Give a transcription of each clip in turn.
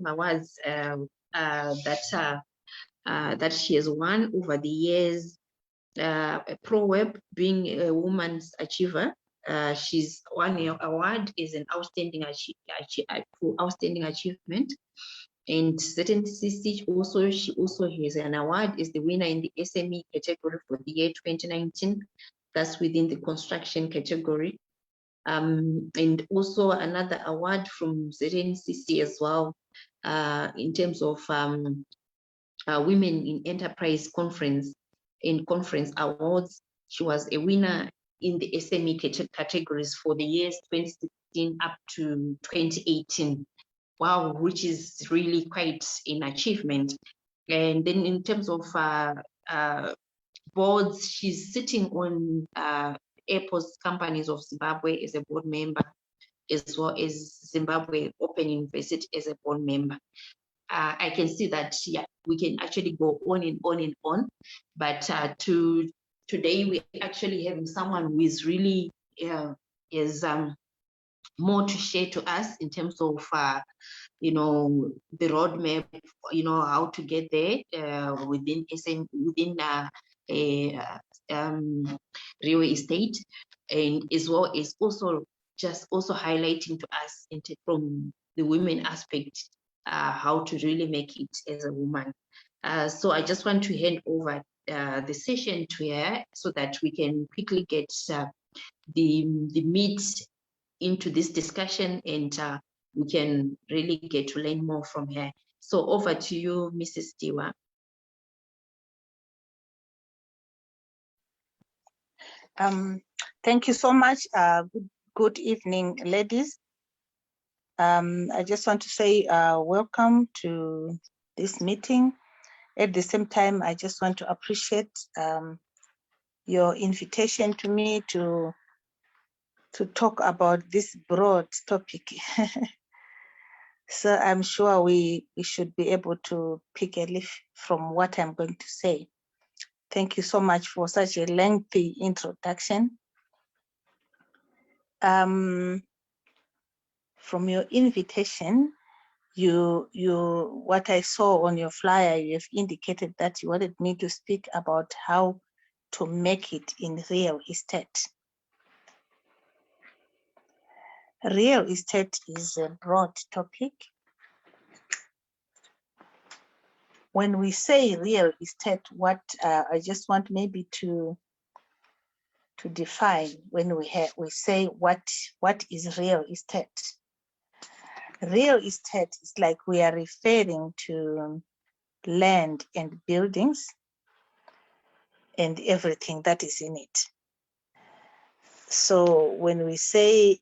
of awards that she has won over the years. ProWeb being a woman's achiever. She's won an award as an outstanding achievement. And certain CC also, she also has an award as the winner in the SME category for the year 2019. That's within the construction category. And also another award from certain CC as well, in terms of Women in Enterprise Conference awards. She was a winner in the SME categories for the years 2016 up to 2018. Wow, which is really quite an achievement. And then in terms of boards, she's sitting on Airports Companies of Zimbabwe as a board member, as well as Zimbabwe Open University as a board member. I can see that, yeah, we can actually go on and on and on, but today we actually having someone who is really is more to share to us in terms of you know, the roadmap, you know, how to get there within real estate, and as well as also highlighting to us from the women aspect, how to really make it as a woman. So I just want to hand over the session to her so that we can quickly get the meat into this discussion, and we can really get to learn more from her. So over to you, Mrs. Diwa. Thank you so much. Good evening, ladies. I just want to say welcome to this meeting. At the same time, I just want to appreciate your invitation to me to talk about this broad topic. So I'm sure we should be able to pick a leaf from what I'm going to say. Thank you so much for such a lengthy introduction. From your invitation, what I saw on your flyer, you have indicated that you wanted me to speak about how to make it in real estate. Real estate is a broad topic. When we say real estate, what I just want maybe to define when we say what is real estate. Real estate is like we are referring to land and buildings and everything that is in it. So when we say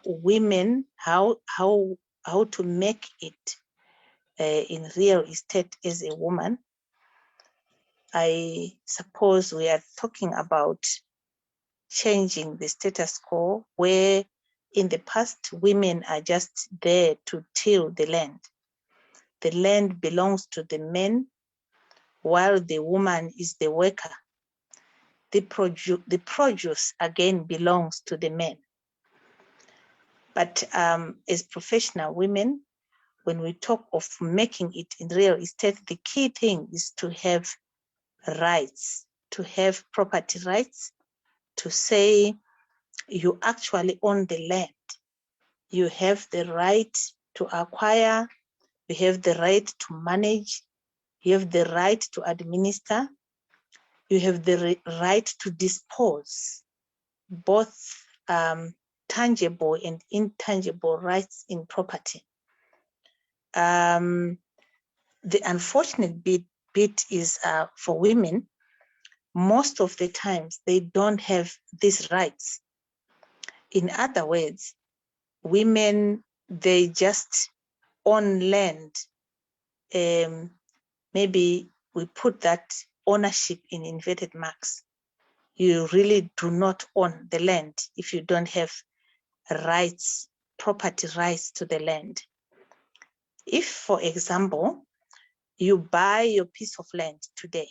women, how to make it in real estate as a woman, I suppose we are talking about changing the status quo, where in the past women are just there to till the land. The land belongs to the men, while the woman is the worker. The produce again belongs to the men. But as professional women, when we talk of making it in real estate, the key thing is to have rights, to have property rights, to say you actually own the land. You have the right to acquire, you have the right to manage, you have the right to administer, you have the right to dispose, both tangible and intangible rights in property. The unfortunate bit is for women, most of the times they don't have these rights. In other words, women, they just own land. Maybe we put that ownership in inverted marks. You really do not own the land if you don't have rights, property rights to the land. If, for example, you buy your piece of land today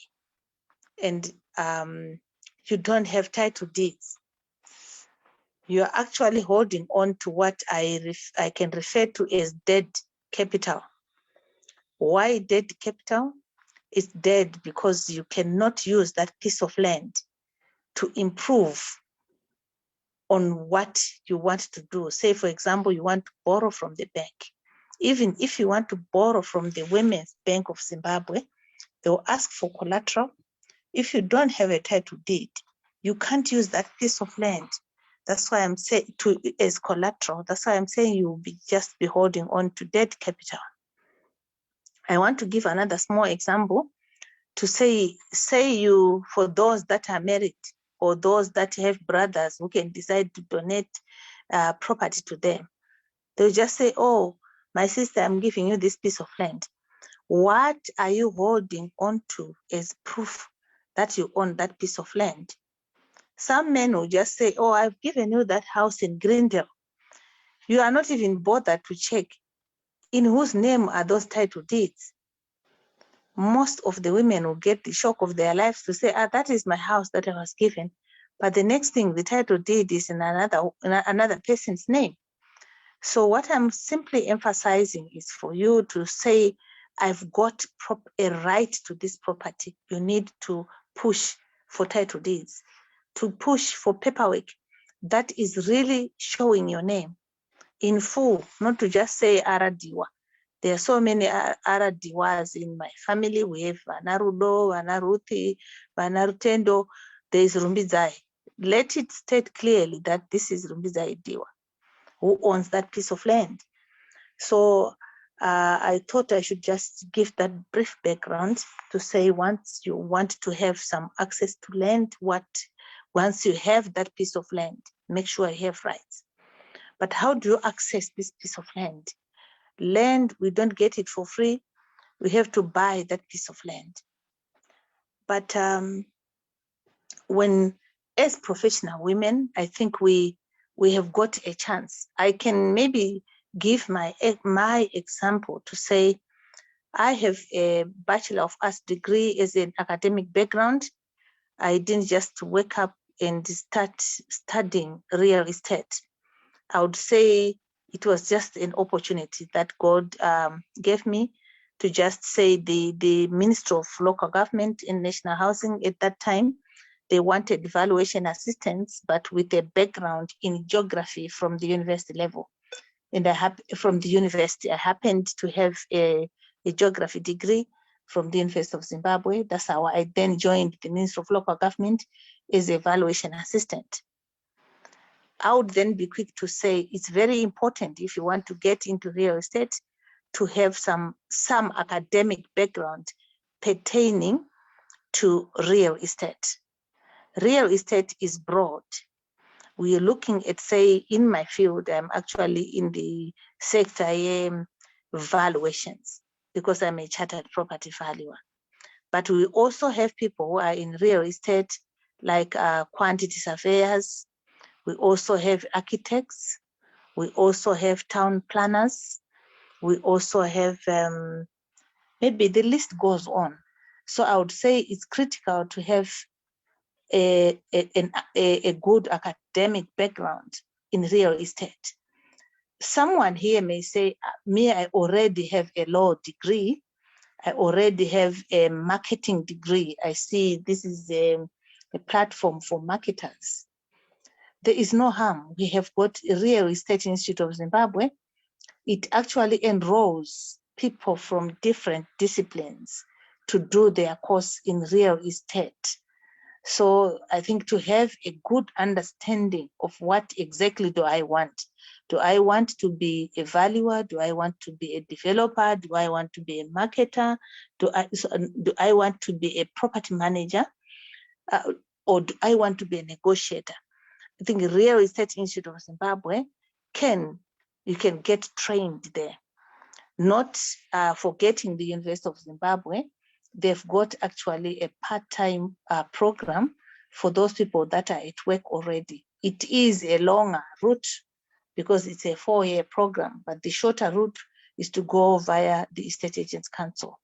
and you don't have title deeds, you're actually holding on to what I can refer to as dead capital. Why dead capital? It's dead because you cannot use that piece of land to improve on what you want to do. Say, for example, you want to borrow from the bank. Even if you want to borrow from the Women's Bank of Zimbabwe, they'll ask for collateral. If you don't have a title deed, you can't use that piece of land. That's why I'm saying as collateral. That's why I'm saying you'll just be holding on to dead capital. I want to give another small example to say you, for those that are married or those that have brothers who can decide to donate property to them, they'll just say, oh, my sister, I'm giving you this piece of land. What are you holding on to as proof that you own that piece of land? Some men will just say, oh, I've given you that house in Greendale. You are not even bothered to check in whose name are those title deeds. Most of the women will get the shock of their lives to say, that is my house that I was given. But the next thing, the title deed is in another person's name. So what I'm simply emphasizing is for you to say, I've got a right to this property. You need to push for title deeds, to push for paperwork that is really showing your name in full, not to just say Aradiwa. There are so many Aradiwas in my family. We have Vanarudo, Vanaruthi, Vanarutendo. There is Rumbizai. Let it state clearly that this is Rumbizai Diwa, who owns that piece of land. So I thought I should just give that brief background to say, once you want to have some access to land, once you have that piece of land, make sure you have rights. But how do you access this piece of land? Land, we don't get it for free. We have to buy that piece of land. But as professional women, I think we have got a chance. I can maybe give my example to say, I have a Bachelor of Arts degree as an academic background. I didn't just wake up and start studying real estate. I would say it was just an opportunity that God gave me to just say the Ministry of Local Government and National Housing at that time, they wanted valuation assistance, but with a background in geography from the university level. And from the university, I happened to have a geography degree from the University of Zimbabwe. That's how I then joined the Ministry of Local Government as a valuation assistant. I would then be quick to say it's very important, if you want to get into real estate, to have some academic background pertaining to real estate. Real estate is broad. We are looking at, say, in my field, I'm actually in the sector valuations because I'm a chartered property valuer. But we also have people who are in real estate, like quantity surveyors. We also have architects. We also have town planners. We also have, maybe the list goes on. So I would say it's critical to have a good academic background in real estate. Someone here may say, me, I already have a law degree. I already have a marketing degree. I see this is a platform for marketers. There is no harm. We have got a Real Estate Institute of Zimbabwe. It actually enrolls people from different disciplines to do their course in real estate. So I think to have a good understanding of what exactly do I want. Do I want to be a valuer? Do I want to be a developer? Do I want to be a marketer? Do I want to be a property manager? Or do I want to be a negotiator? I think Real Estate Institute of Zimbabwe you can get trained there. Not forgetting the University of Zimbabwe, they've got actually a part-time program for those people that are at work already. It is a longer route because it's a 4-year program, but the shorter route is to go via the Estate Agents Council,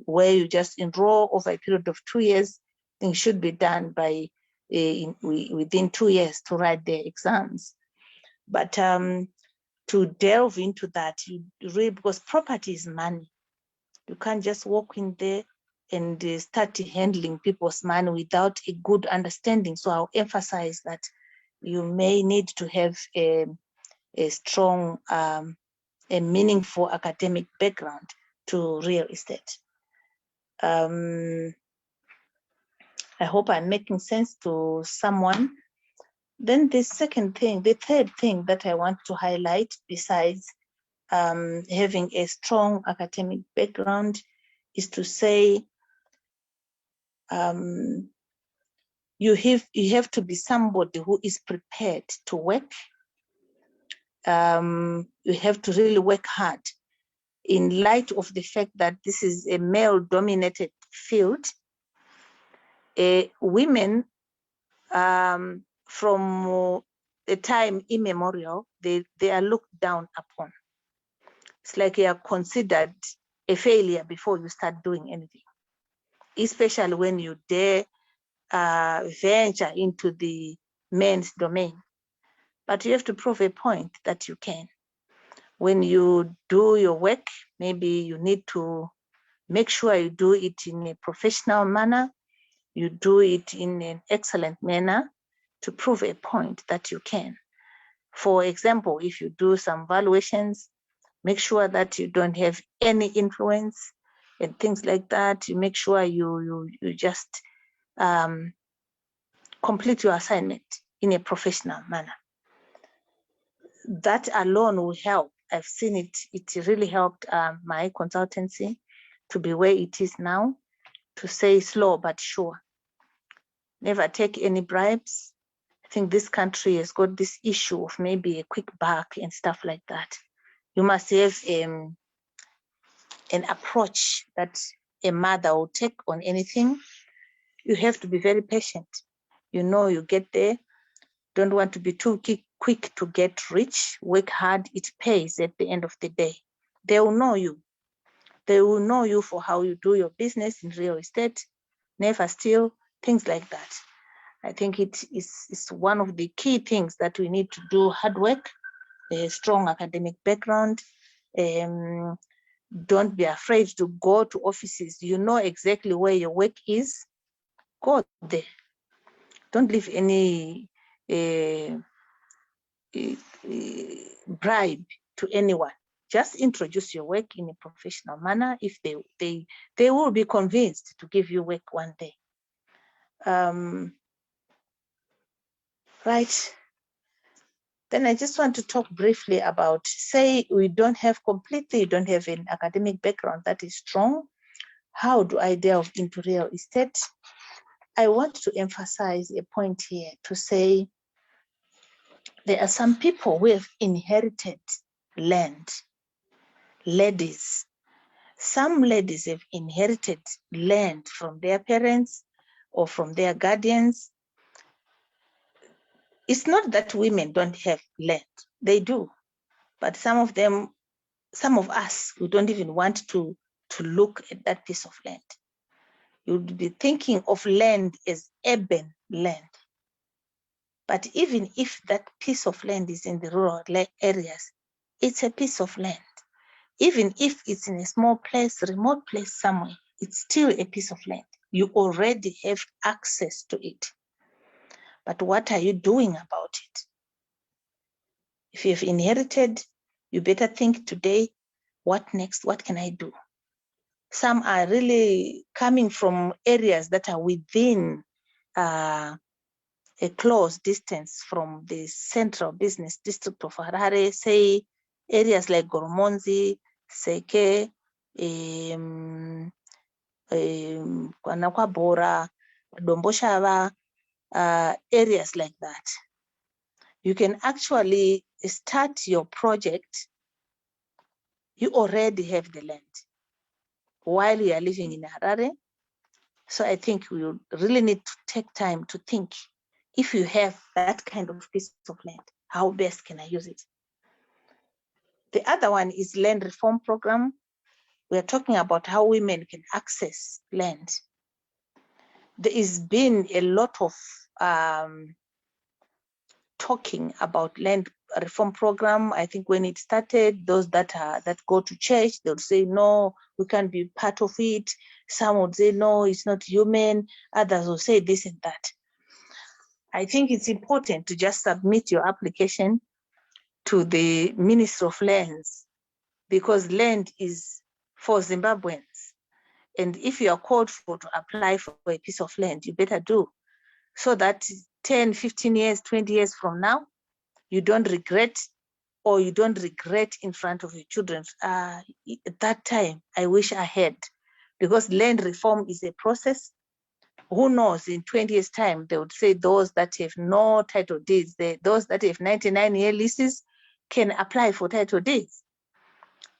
where you just enroll over a period of 2 years. Things should be done by within 2 years to write their exams. But to delve into that. You really, because property is money. You can't just walk in there and start handling people's money without a good understanding. So I'll emphasize that you may need to have a strong, a meaningful academic background to real estate. I hope I'm making sense to someone. Then the third thing that I want to highlight, besides having a strong academic background, is to say you have to be somebody who is prepared to work. You have to really work hard in light of the fact that this is a male-dominated field. Women, from a time immemorial, they are looked down upon. It's like you are considered a failure before you start doing anything, especially when you dare venture into the men's domain. But you have to prove a point that you can. When you do your work, maybe you need to make sure you do it in a professional manner, you do it in an excellent manner to prove a point that you can. For example, if you do some valuations, make sure that you don't have any influence and things like that. You make sure you just complete your assignment in a professional manner. That alone will help. I've seen it. It really helped my consultancy to be where it is now, to say slow but sure. Never take any bribes. I think this country has got this issue of maybe a quick buck and stuff like that. You must have an approach that a mother will take on anything. You have to be very patient. You get there. Don't want to be too quick to get rich. Work hard, it pays at the end of the day. They will know you. They will know you for how you do your business in real estate, never steal, things like that. I think it is one of the key things that we need to do: hard work, a strong academic background. Don't be afraid to go to offices. You know exactly where your work is. Go there. Don't leave any bribe to anyone. Just introduce your work in a professional manner. If they will be convinced to give you work one day. Right. Then I just want to talk briefly about, say you don't have an academic background that is strong. How do I delve into real estate? I want to emphasize a point here to say there are some people who have inherited land. Ladies. Some ladies have inherited land from their parents or from their guardians. It's not that women don't have land. They do. But some of us, we don't even want to look at that piece of land. You'd be thinking of land as urban land. But even if that piece of land is in the rural areas, it's a piece of land. Even if it's in a small place, remote place somewhere, it's still a piece of land. You already have access to it. But what are you doing about it? If you've inherited, you better think today, what next? What can I do? Some are really coming from areas that are within a close distance from the central business district of Harare, say areas like Goromonzi, Seke, Kwanakwabora, Domboshava, areas like that. You can actually start your project. You already have the land while you are living in Harare. So I think we really need to take time to think, if you have that kind of piece of land, how best can I use it? The other one is land reform program. We are talking about how women can access land. There has been a lot of talking about land reform program, I think when it started, those that go to church, they would say, no, we can't be part of it. Some would say, no, it's not human. Others will say this and that. I think it's important to just submit your application to the Ministry of Lands, because land is for Zimbabweans. And if you are called for to apply for a piece of land, you better do, so that 10, 15 years, 20 years from now, you don't regret, or you don't regret in front of your children. At that time, I wish I had, because land reform is a process. Who knows, in 20 years' time, they would say those that have no title deeds, those that have 99-year leases can apply for title deeds.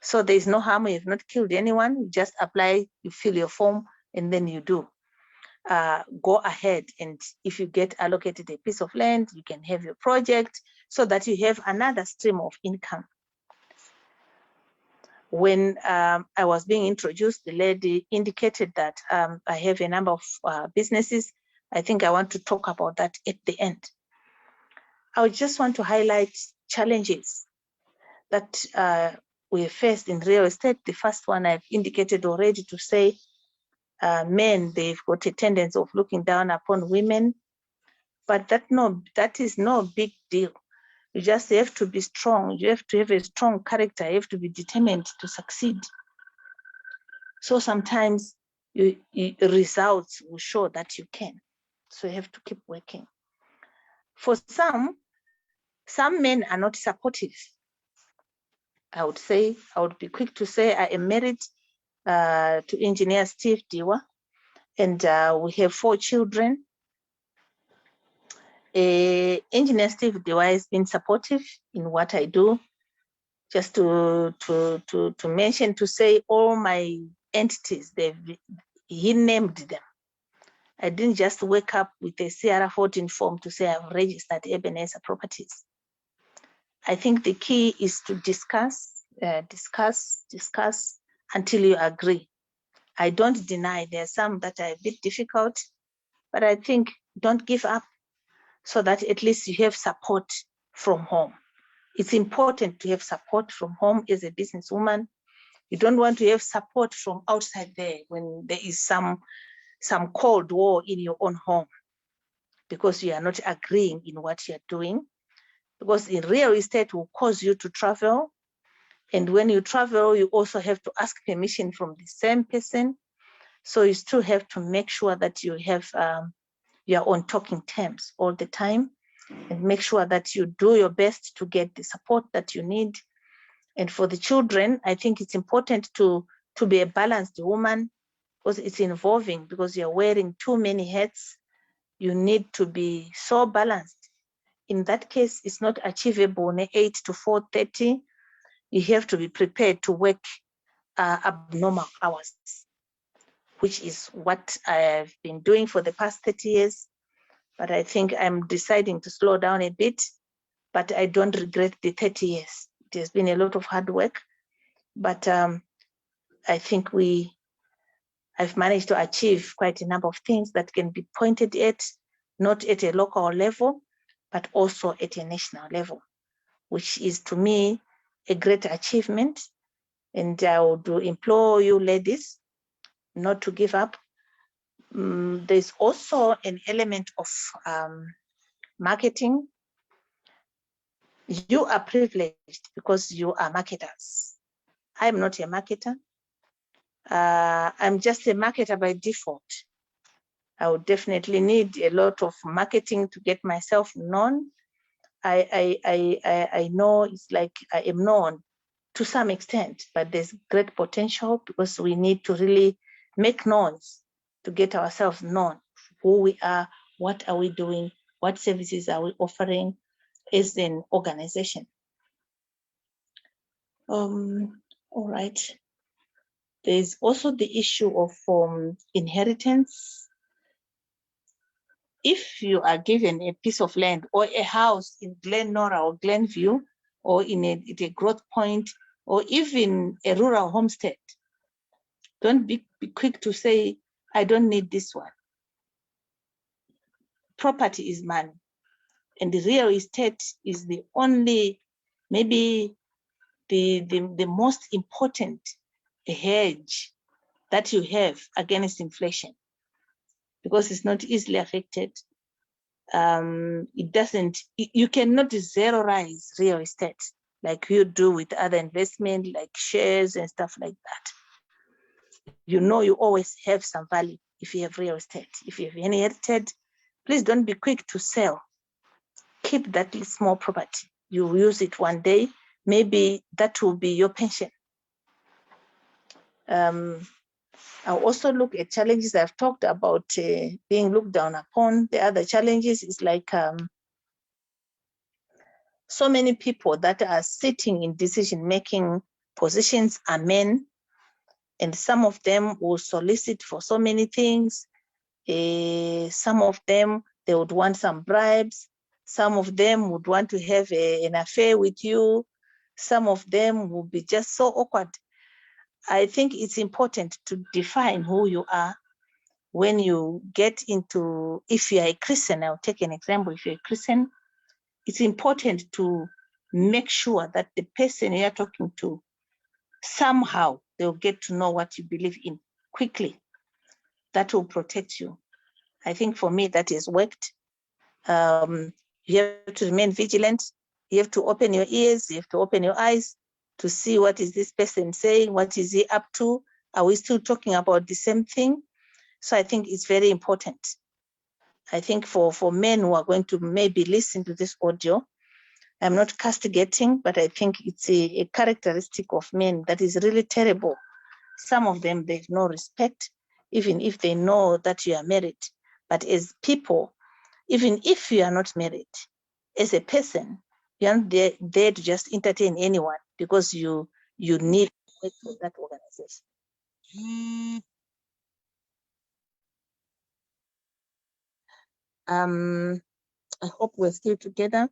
So there's no harm. You have not killed anyone. You just apply, you fill your form, and then you do. Go ahead, and if you get allocated a piece of land, you can have your project so that you have another stream of income. When I was being introduced, the lady indicated that I have a number of businesses. I think I want to talk about that at the end. I just want to highlight challenges that we faced in real estate. The first one I've indicated already, to say men, they've got a tendency of looking down upon women, but that is no big deal. You just have to be strong. You have to have a strong character. You have to be determined to succeed. So sometimes results will show that you can. So you have to keep working. For some men are not supportive. I would be quick to say I am married to engineer Steve Diwa, and we have 4 children. Engineer Steve Diwa has been supportive in what I do. Just to mention, to say all my entities, he named them. I didn't just wake up with a CR14 form to say I've registered Ebenezer Properties. I think the key is to discuss until you agree. I don't deny there are some that are a bit difficult, but I think don't give up, so that at least you have support from home. It's important to have support from home as a businesswoman. You don't want to have support from outside there when there is some cold war in your own home, because you are not agreeing in what you're doing. Because in real estate will cause you to travel. And when you travel, you also have to ask permission from the same person. So you still have to make sure that you have you're on talking terms all the time, and make sure that you do your best to get the support that you need. And for the children, I think it's important to be a balanced woman, because it's involving, because you're wearing too many hats. You need to be so balanced. In that case, it's not achievable in 8 to 4:30. You have to be prepared to work abnormal hours, which is what I've been doing for the past 30 years. But I think I'm deciding to slow down a bit, but I don't regret the 30 years. It has been a lot of hard work, but I think I've managed to achieve quite a number of things that can be pointed at, not at a local level, but also at a national level, which is to me a great achievement. And I would implore you ladies not to give up. There's also an element of marketing. You are privileged because you are marketers. I'm not a marketer. I'm just a marketer by default. I would definitely need a lot of marketing to get myself known. I know it's like I am known to some extent, but there's great potential, because we need to really make noise to get ourselves known, who we are, what are we doing, what services are we offering as an organization. All right. There's also the issue of inheritance. If you are given a piece of land or a house in Glen Norah or Glenview, or in a growth point, or even a rural homestead, don't be quick to say, I don't need this one. Property is money, and the real estate is the only maybe the most important hedge that you have against inflation, because it's not easily affected. You cannot zero-rise real estate like you do with other investment like shares and stuff like that. You know, you always have some value if you have real estate. If you have inherited, please don't be quick to sell. Keep that small property. You will use it one day. Maybe that will be your pension. I'll also look at challenges. I've talked about being looked down upon. The other challenges is like so many people that are sitting in decision-making positions are men, and some of them will solicit for so many things. Some of them, they would want some bribes. Some of them would want to have an affair with you. Some of them will be just so awkward. I think it's important to define who you are when you get into, if you are a Christian, I'll take an example. If you're a Christian, it's important to make sure that the person you're talking to, somehow they'll get to know what you believe in quickly. That will protect you. I think for me, that has worked. You have to remain vigilant. You have to open your ears. You have to open your eyes to see what is this person saying, what is he up to? Are we still talking about the same thing? So I think it's very important. I think for men who are going to maybe listen to this audio, I'm not castigating, but I think it's a characteristic of men that is really terrible. Some of them, they have no respect, even if they know that you are married. But as people, even if you are not married, as a person, you are not there to just entertain anyone because you need to work for that organization. I hope we're still together.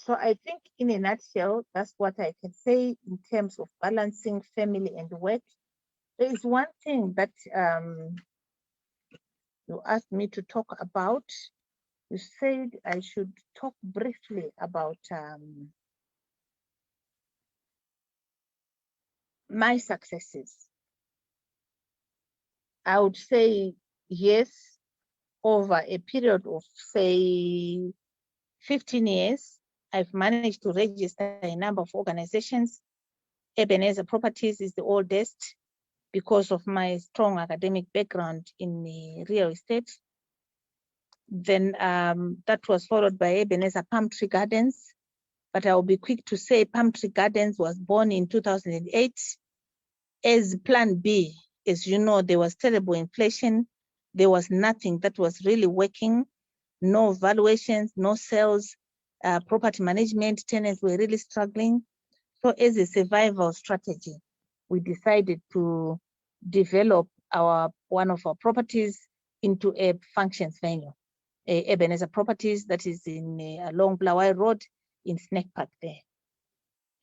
So I think in a nutshell, that's what I can say in terms of balancing family and work. There is one thing that you asked me to talk about. You said I should talk briefly about my successes. I would say yes, over a period of say 15 years, I've managed to register a number of organizations. Ebenezer Properties is the oldest because of my strong academic background in real estate. Then that was followed by Ebenezer Palm Tree Gardens. But I'll be quick to say Palm Tree Gardens was born in 2008 as Plan B. As you know, there was terrible inflation. There was nothing that was really working. No valuations, no sales, property management, tenants were really struggling. So as a survival strategy, we decided to develop one of our properties into a functions venue. Ebenezer Properties that is in along Blawai Road in Snake Park there.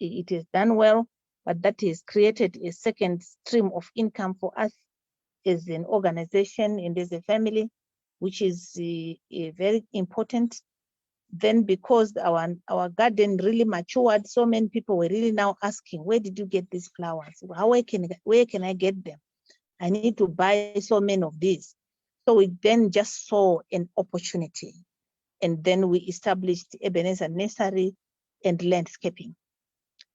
It is done well, but that has created a second stream of income for us as an organization and as a family, which is very important. Then because our garden really matured, so many people were really now asking, where did you get these flowers? Where can I get them? I need to buy so many of these. So we then just saw an opportunity. And then we established Ebenezer Nursery and Landscaping.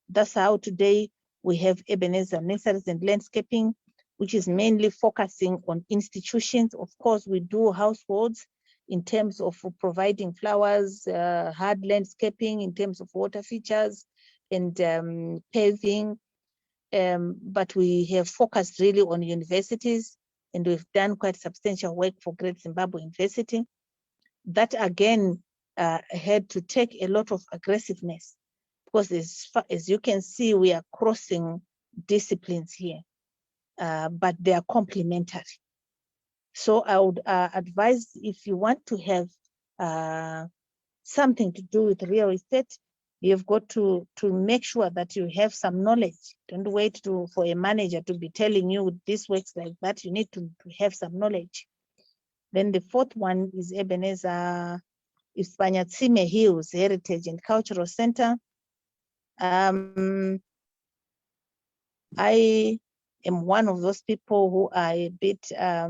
That's how today we have Ebenezer Nurseries and Landscaping, which is mainly focusing on institutions. Of course, we do households in terms of providing flowers, hard landscaping, in terms of water features and paving. But we have focused really on universities, and we've done quite substantial work for Great Zimbabwe University. That again had to take a lot of aggressiveness, because as you can see, we are crossing disciplines here, but they are complementary. So I would advise, if you want to have something to do with real estate, You've got to make sure that you have some knowledge. Don't wait for a manager to be telling you this works like that. You need to have some knowledge. Then the fourth one is Ebenezer Ispanyatsime Hills Heritage and Cultural Center. I am one of those people who are a bit, I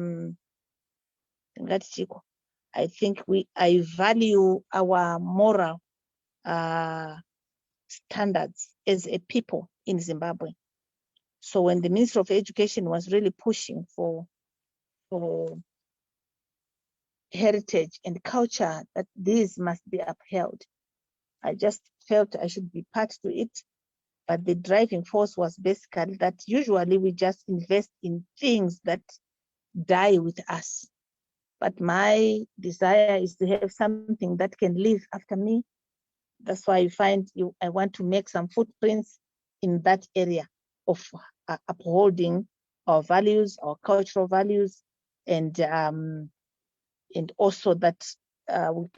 think I value our moral standards as a people in Zimbabwe. So when the Minister of Education was really pushing for heritage and culture, that these must be upheld, I just felt I should be part to it. But the driving force was basically that usually we just invest in things that die with us. But my desire is to have something that can live after me. That's why I want to make some footprints in that area of upholding our values, our cultural values, and also that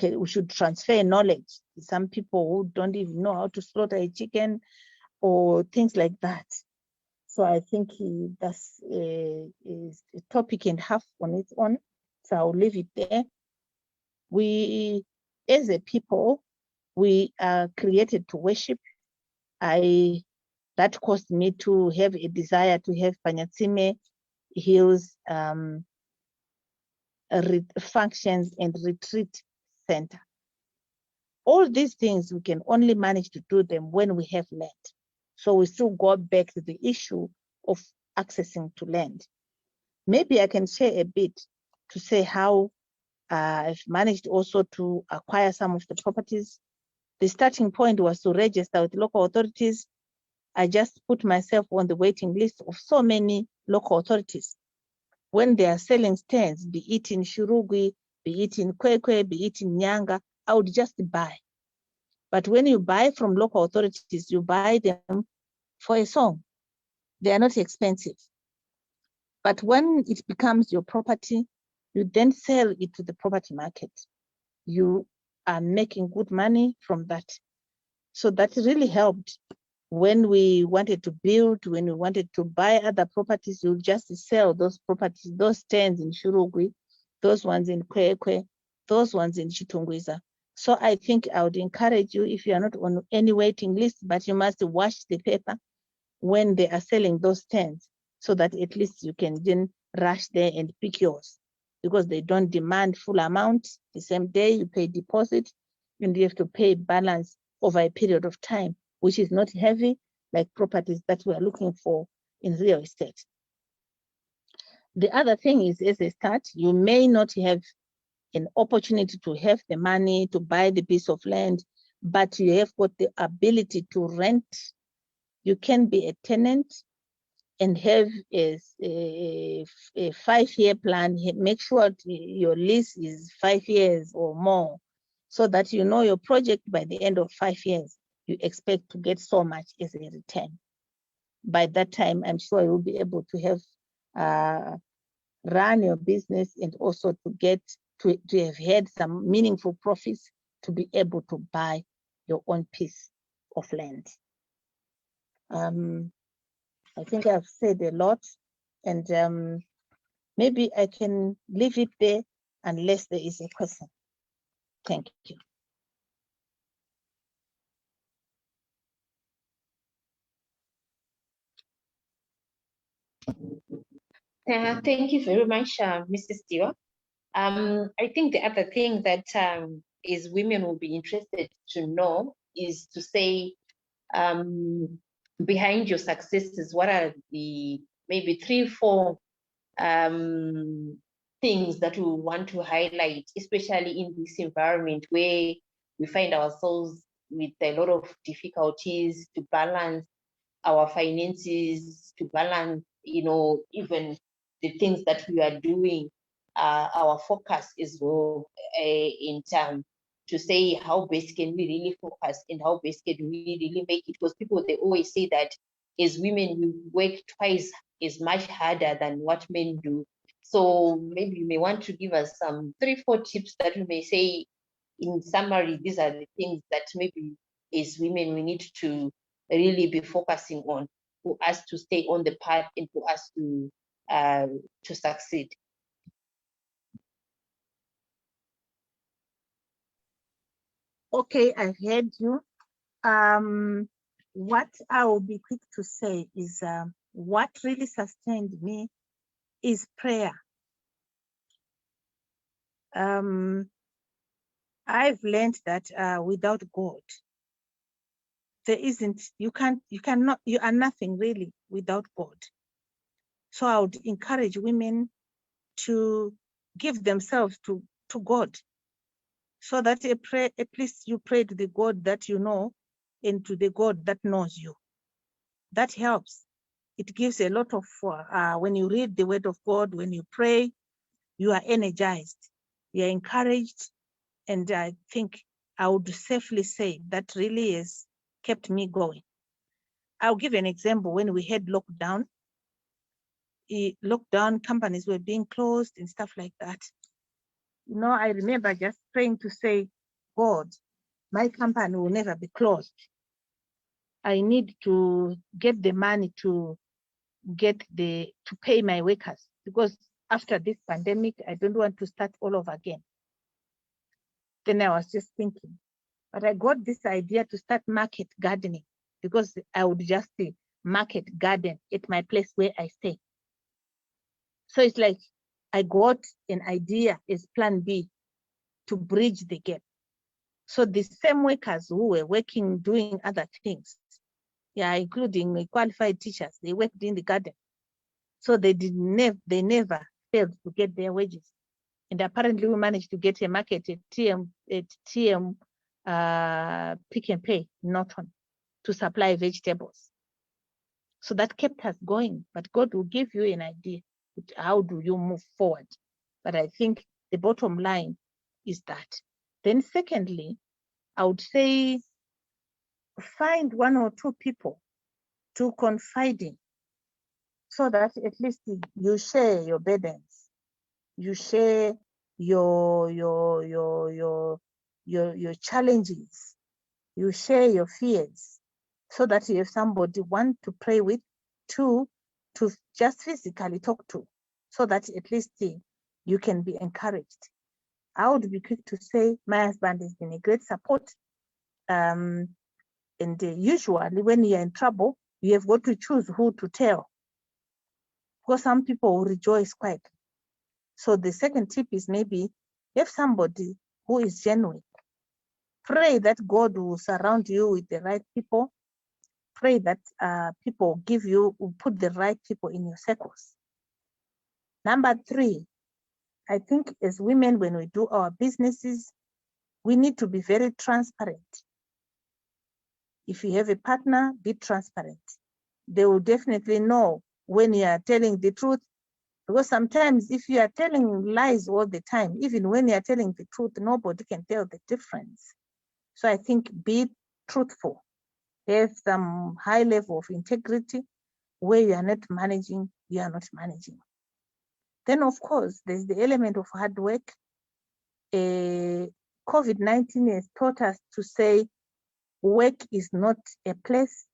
we should transfer knowledge to some people who don't even know how to slaughter a chicken or things like that. So I think that's is a topic and a half on its own. So I'll leave it there. We, as a people, we are created to worship. That caused me to have a desire to have Panyatsime Hills functions and retreat center. All these things, we can only manage to do them when we have land. So we still go back to the issue of accessing to land. Maybe I can share a bit to say how I've managed also to acquire some of the properties. The starting point was to register with local authorities. I just put myself on the waiting list of so many local authorities. When they are selling stands, be it in Shurugwi, be it in Kwekwe, be it in Nyanga, I would just buy. But when you buy from local authorities, you buy them for a song. They are not expensive. But when it becomes your property, you then sell it to the property market. You are making good money from that. So that really helped. When we wanted to build, when we wanted to buy other properties, you just sell those properties, those stands in Shurugwi, those ones in Kwekwe, those ones in Chitungwiza. So I think I would encourage you, if you are not on any waiting list, but you must watch the paper when they are selling those stands, so that at least you can then rush there and pick yours, because they don't demand full amount. The same day you pay deposit, and you have to pay balance over a period of time, which is not heavy like properties that we are looking for in real estate. The other thing is, as a start, you may not have an opportunity to have the money to buy the piece of land, but you have got the ability to rent. You can be a tenant and have a 5-year plan. Make sure your lease is 5 years or more, so that you know your project by the end of 5 years, you expect to get so much as a return. By that time, I'm sure you'll be able to have run your business, and also to have had some meaningful profits to be able to buy your own piece of land. I think I've said a lot, and maybe I can leave it there unless there is a question. Thank you. Thank you very much, Mrs. Stewart. I think the other thing that is women will be interested to know is to say, behind your successes, what are the maybe 3-4 things that we want to highlight, especially in this environment where we find ourselves with a lot of difficulties to balance our finances, to balance, even the things that we are doing, our focus is well, in terms to say how best can we really focus and how best can we really make it, because people, they always say that as women we work twice as much harder than what men do. So maybe you may want to give us some 3-4 tips that we may say in summary, these are the things that maybe as women, we need to really be focusing on for us to stay on the path and for us to succeed. Okay, I've heard you. What I will be quick to say is what really sustained me is prayer. I've learned that without God, there isn't, you are nothing really without God. So I would encourage women to give themselves to God, so that at least you pray to the God that you know and to the God that knows you. That helps. It gives a lot of, when you read the word of God, when you pray, you are energized, you are encouraged. And I think I would safely say that really has kept me going. I'll give an example. When we had lockdown, companies were being closed and stuff like that. You know, I remember just praying to say, God, my company will never be closed. I need to get the money to pay my workers, because after this pandemic, I don't want to start all over again. Then I was just thinking, but I got this idea to start market gardening, because I would just market garden at my place where I stay. So it's like I got an idea as plan B to bridge the gap. So the same workers who were working, doing other things, including qualified teachers, they worked in the garden. So they never failed to get their wages. And apparently we managed to get a market at TM Pick and Pay, Norton, to supply vegetables. So that kept us going. But God will give you an idea. How do you move forward? But I think the bottom line is that. Then secondly, I would say find one or two people to confide in, so that at least you share your burdens, you share your challenges, you share your fears, so that you have somebody, one, to pray with, two, to just physically talk to, so that at least you can be encouraged. I would be quick to say my husband has been a great support. And usually when you're in trouble, you have got to choose who to tell, because some people will rejoice quietly. So the second tip is maybe have somebody who is genuine. Pray that God will surround you with the right people. Pray that people will put the right people in your circles. Number 3, I think as women, when we do our businesses, we need to be very transparent. If you have a partner, be transparent. They will definitely know when you are telling the truth, because sometimes if you are telling lies all the time, even when you are telling the truth, nobody can tell the difference. So I think be truthful. Have some high level of integrity. Where you are not managing, you are not managing. Then of course, there's the element of hard work. COVID-19 has taught us to say work is not a place,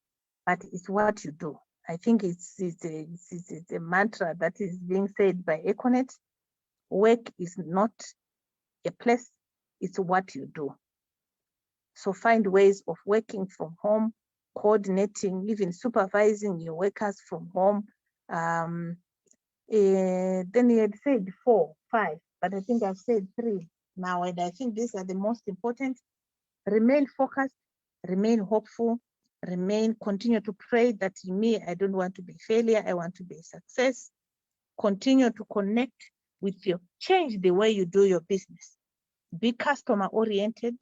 but it's what you do. I think it's a mantra that is being said by Econet. Work is not a place, it's what you do. So find ways of working from home, coordinating, even supervising your workers from home. Then you had said 4, 5, but I think I've said 3 now, and I think these are the most important. Remain focused, remain hopeful, continue to pray that I don't want to be failure, I want to be a success. Continue to connect with change the way you do your business. Be customer oriented,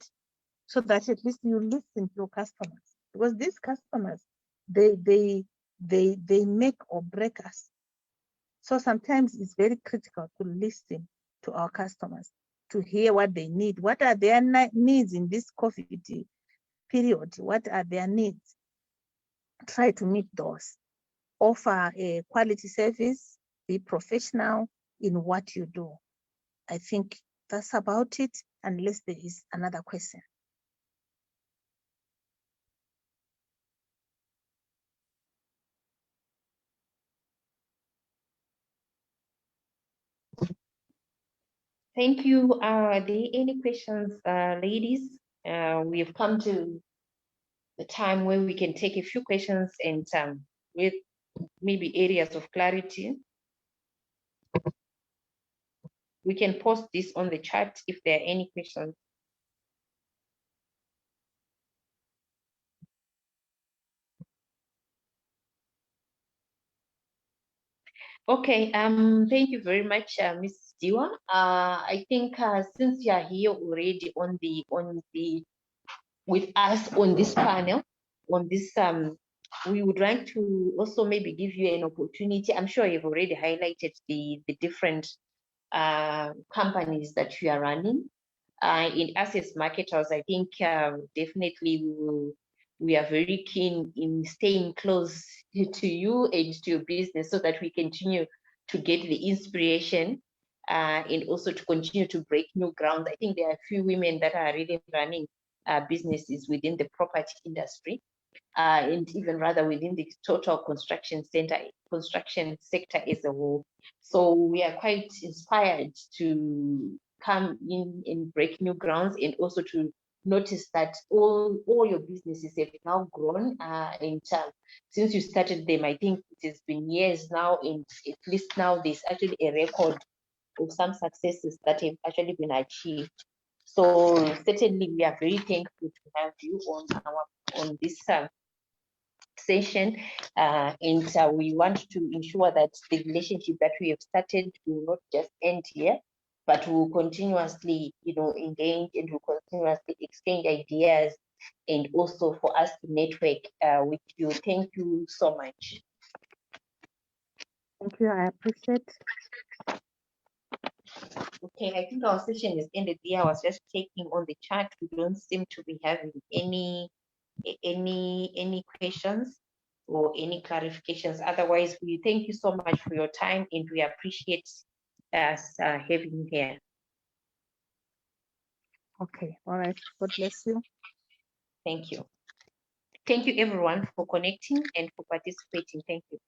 so that at least you listen to your customers, because these customers, they make or break us. So sometimes it's very critical to listen to our customers, to hear what they need. What are their needs in this COVID period? What are their needs? Try to meet those. Offer a quality service, be professional in what you do. I think that's about it, unless there is another question. Thank you. Are there any questions, ladies? We have come to the time where we can take a few questions and with maybe areas of clarity. We can post this on the chat if there are any questions. Okay, thank you very much, Ms. Diwa. I think since you are here already with us on this panel, on this we would like to also maybe give you an opportunity. I'm sure you've already highlighted the different companies that you are running. In us as marketers, I think definitely we are very keen in staying close to you and to your business so that we continue to get the inspiration and also to continue to break new ground. I think there are a few women that are really running businesses within the property industry and even rather within the total construction sector as a whole. So we are quite inspired to come in and break new grounds and also to notice that all your businesses have now grown and since you started them, I think it has been years now, and at least now there's actually a record of some successes that have actually been achieved. So certainly we are very thankful to have you on this session and we want to ensure that the relationship that we have started will not just end here, but will continuously, engage and will continuously exchange ideas and also for us to network with you. Thank you so much. Thank you. I appreciate. Okay, I think our session is ended there. I was just checking on the chat. We don't seem to be having any questions or any clarifications. Otherwise, we thank you so much for your time and we appreciate us having you here. Okay. All right. God bless you. Thank you. Thank you everyone for connecting and for participating. Thank you.